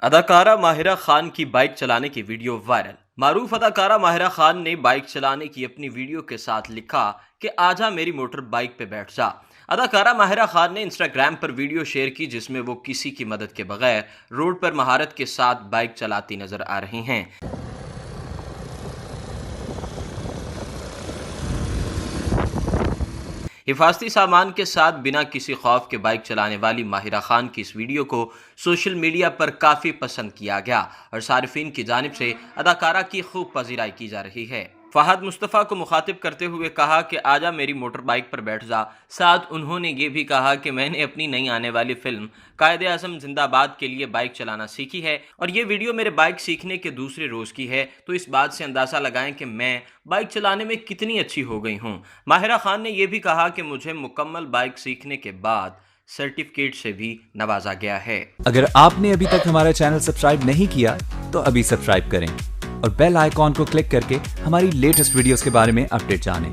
अदाकारा माहिरा खान की बाइक चलाने की वीडियो वायरल। मारूफ अदाकारा माहिरा खान ने बाइक चलाने की अपनी वीडियो के साथ लिखा कि आजा मेरी मोटर बाइक पे बैठ जा। अदाकारा माहिरा खान ने इंस्टाग्राम पर वीडियो शेयर की जिसमें वो किसी की मदद के बगैर रोड पर महारत के साथ बाइक चलाती नजर आ रही हैं। हिफाजती सामान के साथ बिना किसी खौफ के बाइक चलाने वाली माहिरा खान की इस वीडियो को सोशल मीडिया पर काफ़ी पसंद किया गया और सारिफीन की जानिब से अदाकारा की खूब पजीराई की जा रही है। फहद मुस्तफ़ा को मुखातिब करते हुए कहा कि आजा मेरी मोटर बाइक पर बैठ जा। साथ उन्होंने ये भी कहा कि मैंने अपनी नई आने वाली फिल्म कायदे-ए-आज़म जिंदाबाद के लिए बाइक चलाना सीखी है और ये वीडियो मेरे बाइक सीखने के दूसरे रोज़ की है, तो इस बात से अंदाज़ा लगाएं कि मैं बाइक चलाने में कितनी अच्छी हो गई हूँ। माहिरा खान ने यह भी कहा कि मुझे मुकम्मल बाइक सीखने के बाद सर्टिफिकेट से भी नवाजा गया है। अगर आपने अभी तक हमारा चैनल सब्सक्राइब नहीं किया तो अभी सब्सक्राइब करें और बेल आइकॉन को क्लिक करके हमारी लेटेस्ट वीडियोस के बारे में अपडेट जानें।